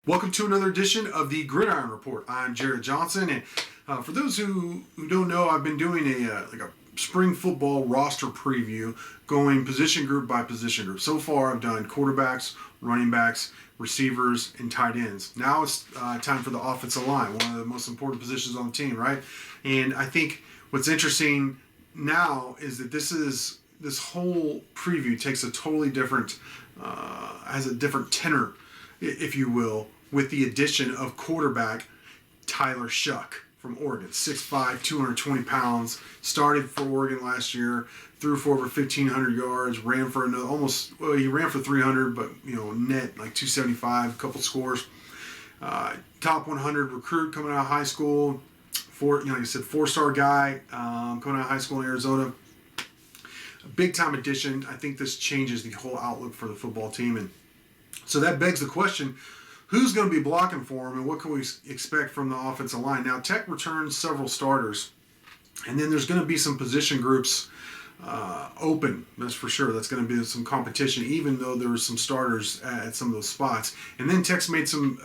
Welcome to another edition of the Gridiron Report. I'm Jarret Johnson, and for those who don't know, I've been doing a spring football roster preview, going position group by position group. So far, I've done quarterbacks, running backs, receivers, and tight ends. Now it's time for the offensive line, one of the most important positions on the team, right? And I think what's interesting now is that this whole preview takes a totally different, has a different tenor, if you will, with the addition of quarterback Tyler Shuck from Oregon. 6'5", 220 pounds, started for Oregon last year, threw for over 1,500 yards, ran for he ran for 300, but net like 275, a couple scores. Top 100 recruit coming out of high school, like I said, 4-star guy coming out of high school in Arizona. A big time addition. I think this changes the whole outlook for the football team, and so that begs the question: who's going to be blocking for him, and what can we expect from the offensive line? Now, Tech returns several starters, and then there's going to be some position groups open. That's for sure. That's going to be some competition, even though there were some starters at some of those spots. And then Tech's made some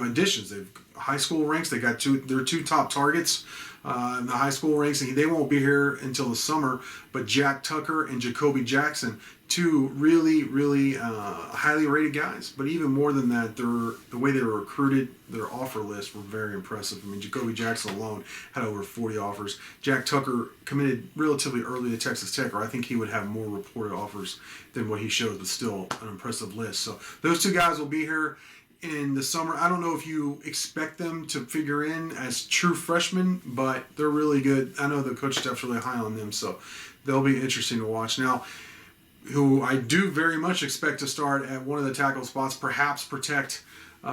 additions. They've high school ranks. They got their two top targets in the high school ranks, and they won't be here until the summer. But Jack Tucker and Jacoby Jackson, two really, really highly rated guys. But even more than that, the way they were recruited, their offer list were very impressive. I mean, Jacoby Jackson alone had over 40 offers. Jack Tucker committed relatively early to Texas Tech, or I think he would have more reported offers than what he showed, but still an impressive list. So those two guys will be here in the summer. I don't know if you expect them to figure in as true freshmen, but they're really good. I know the coach staff's really high on them, so they'll be interesting to watch. Now, who I do very much expect to start at one of the tackle spots, perhaps protect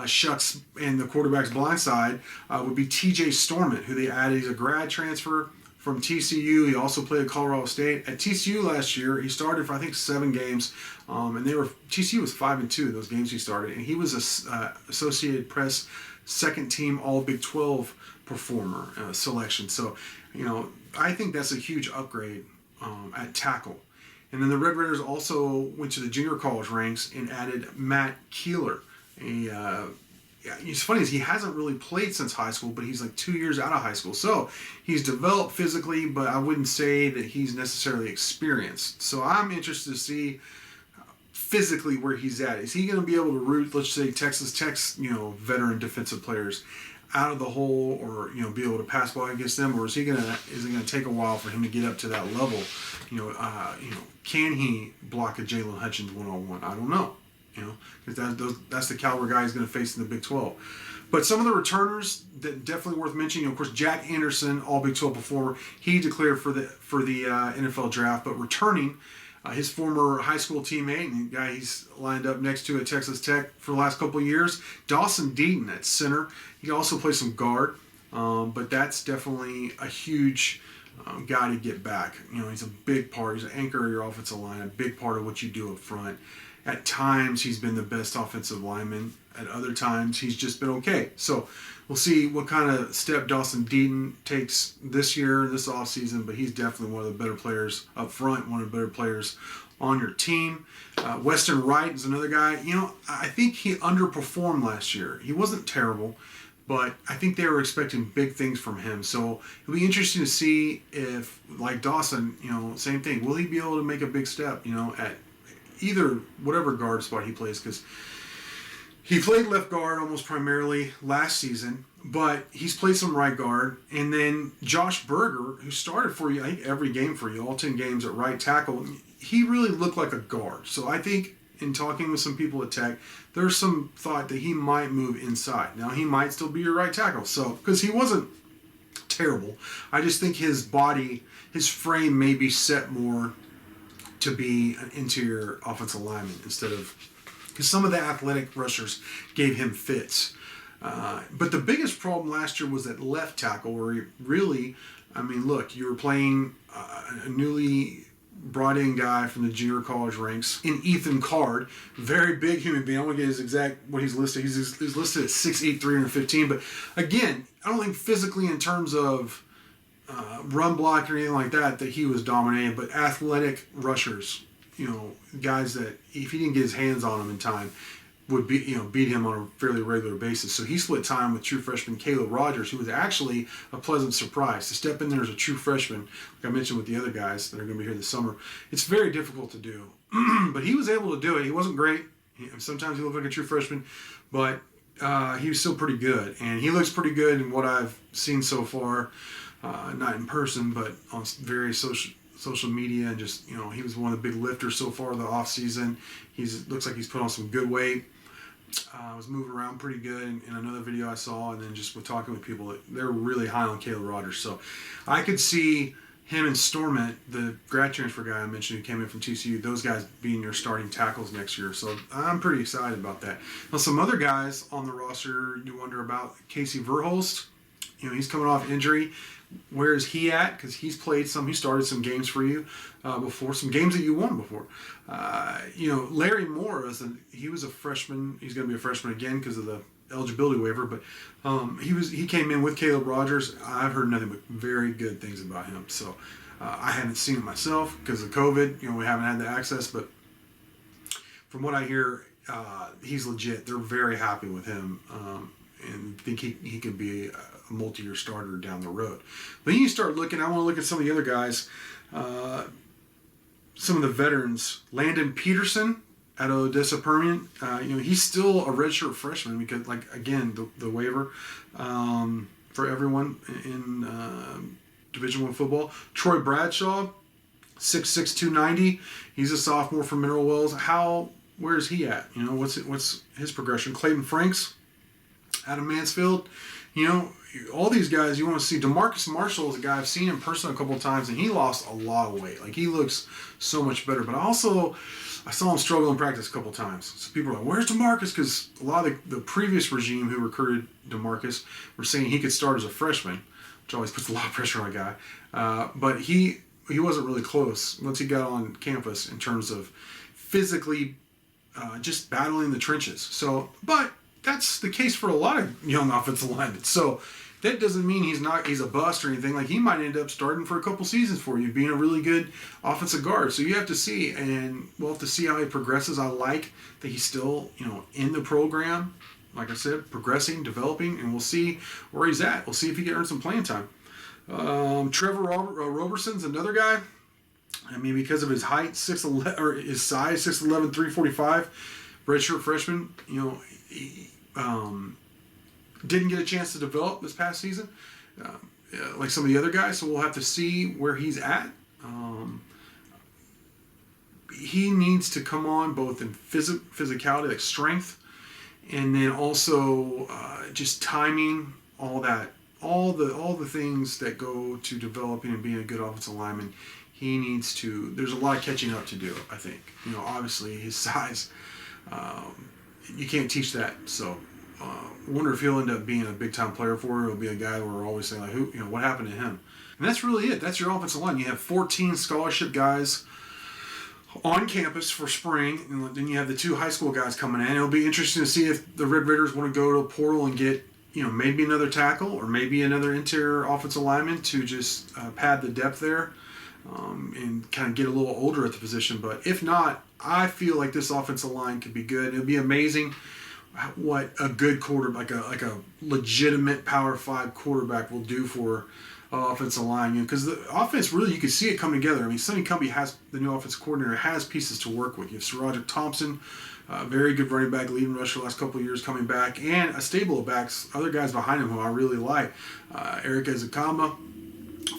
Shucks and the quarterback's blind side, would be TJ Storment, who they added. He's a grad transfer from TCU. He also played at Colorado State. At TCU last year, he started for, I think, 7 games, and TCU was 5-2 those games he started, and he was a Associated Press second-team All-Big 12 performer selection. So, I think that's a huge upgrade at tackle. And then the Red Raiders also went to the junior college ranks and added Matt Keeler. It's funny is he hasn't really played since high school, but he's like 2 years out of high school. So he's developed physically, but I wouldn't say that he's necessarily experienced. So I'm interested to see physically where he's at. Is he going to be able to root, let's say, Texas Tech's veteran defensive players out of the hole, or be able to pass ball against them, or is it going to take a while for him to get up to that level? Can he block a Jalen Hutchins one-on-one? I don't know. Because that's the caliber guy he's going to face in the Big 12. But some of the returners that definitely worth mentioning, of course, Jack Anderson, all Big 12 performer, he declared for the NFL draft, but returning, his former high school teammate and guy he's lined up next to at Texas Tech for the last couple of years, Dawson Deaton at center. He also plays some guard, but that's definitely a huge guy to get back. He's a big part. He's an anchor of your offensive line, a big part of what you do up front. At times, he's been the best offensive lineman. At other times, he's just been okay. So we'll see what kind of step Dawson Deaton takes this year, this offseason, but he's definitely one of the better players up front, one of the better players on your team. Weston Wright is another guy. I think he underperformed last year. He wasn't terrible, but I think they were expecting big things from him. So it'll be interesting to see if, like Dawson, same thing. Will he be able to make a big step, at either whatever guard spot he plays, because he played left guard almost primarily last season, but he's played some right guard. And then Josh Berger, who started for you, I think, every game for you, all 10 games at right tackle, he really looked like a guard. So I think in talking with some people at Tech, there's some thought that he might move inside. Now, he might still be your right tackle, so because he wasn't terrible. I just think his body, his frame may be set more to be an interior offensive lineman instead of, because some of the athletic rushers gave him fits. But the biggest problem last year was at left tackle, where he really, you were playing a newly brought in guy from the junior college ranks in Ethan Card, very big human being. I don't want to get his exact what he's listed. He's listed at 6'8", 315. But again, I don't think physically in terms of run block or anything like that he was dominating, but athletic rushers, guys that if he didn't get his hands on them in time, would beat him on a fairly regular basis. So he split time with true freshman Caleb Rogers, who was actually a pleasant surprise. To step in there as a true freshman, like I mentioned with the other guys that are going to be here this summer, it's very difficult to do. But he was able to do it. He wasn't great. Sometimes he looked like a true freshman, but he was still pretty good. And he looks pretty good in what I've seen so far, not in person, but on various social media, and just, he was one of the big lifters so far in the off season. Looks like he's put on some good weight. Was moving around pretty good in another video I saw, and then just with talking with people, they're really high on Caleb Rogers. So I could see him and Stormont, the grad transfer guy I mentioned who came in from TCU, those guys being your starting tackles next year. So I'm pretty excited about that. Now, some other guys on the roster you wonder about. Casey Verhulst, he's coming off injury. Where is he at? Because he's played some. He started some games for you before, some games that you won before. Larry Moore he was a freshman. He's going to be a freshman again because of the eligibility waiver. But he came in with Caleb Rogers. I've heard nothing but very good things about him. So I haven't seen it myself because of COVID. We haven't had the access. But from what I hear, he's legit. They're very happy with him. And think he could be a multi-year starter down the road. But then you start looking, I want to look at some of the other guys, some of the veterans. Landon Peterson out of Odessa Permian, he's still a redshirt freshman because, again, the waiver for everyone in Division I football. Troy Bradshaw, 6'6", 290. He's a sophomore from Mineral Wells. Where is he at? What's his progression? Clayton Franks out of Mansfield. All these guys you want to see. DeMarcus Marshall is a guy I've seen in person a couple of times, and he lost a lot of weight. He looks so much better. But I saw him struggle in practice a couple of times. So people are like, where's DeMarcus? Because a lot of the previous regime who recruited DeMarcus were saying he could start as a freshman, which always puts a lot of pressure on a guy. But he wasn't really close once he got on campus in terms of physically just battling the trenches. But that's the case for a lot of young offensive linemen. So that doesn't mean he's a bust or anything. He might end up starting for a couple seasons for you, being a really good offensive guard. So you have to see, and we'll have to see how he progresses. I like that he's still, in the program. Like I said, progressing, developing, and we'll see where he's at. We'll see if he can earn some playing time. Trevor Roberson's another guy. Because of his height, 6'11", or his size, 6'11", 345, redshirt freshman. He didn't get a chance to develop this past season, like some of the other guys. So we'll have to see where he's at. He needs to come on both in physicality, like strength, and then also just timing, all the things that go to developing and being a good offensive lineman. He needs to. There's a lot of catching up to do, I think. Obviously his size, you can't teach that. So, wonder if he'll end up being a big time player for you. He'll be a guy where we're always saying what happened to him? And that's really it. That's your offensive line. You have 14 scholarship guys on campus for spring, and then you have the 2 high school guys coming in. It'll be interesting to see if the Red Raiders want to go to a portal and get maybe another tackle or maybe another interior offensive lineman to just pad the depth there. And kind of get a little older at the position. But if not, I feel like this offensive line could be good. It'd be amazing what a good quarterback, like a legitimate Power 5 quarterback will do for offensive line. Because the offense, really, you can see it come together. Sonny Cumbie, the new offensive coordinator, has pieces to work with. You have Sirajak Thompson, very good running back, leading rusher the last couple of years coming back, and a stable of backs, other guys behind him who I really like. Eric Ezekama,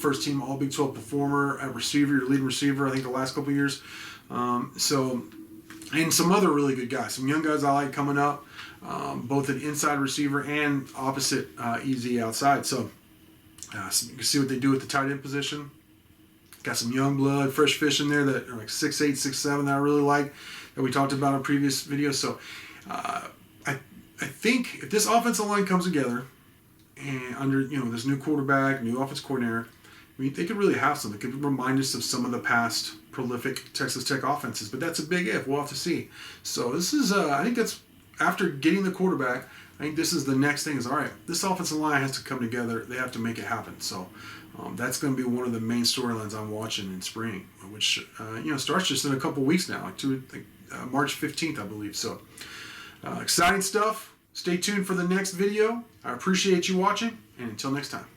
first team All Big 12 performer at receiver, your leading receiver, I think the last couple of years. And some other really good guys, some young guys I like coming up, both an inside receiver and opposite EZ outside. So you can see what they do with the tight end position. Got some young blood, fresh fish in there that are like 6'8", 6'7" that I really like, that we talked about in previous videos. So I think if this offensive line comes together and under this new quarterback, new offense coordinator, they could really have something. It could remind us of some of the past prolific Texas Tech offenses, but that's a big if. We'll have to see. So this is, I think that's, after getting the quarterback, I think this is the next thing is, all right, this offensive line has to come together. They have to make it happen. So that's going to be one of the main storylines I'm watching in spring, which, starts just in a couple weeks now, March 15th, I believe. So Exciting stuff. Stay tuned for the next video. I appreciate you watching, and until next time.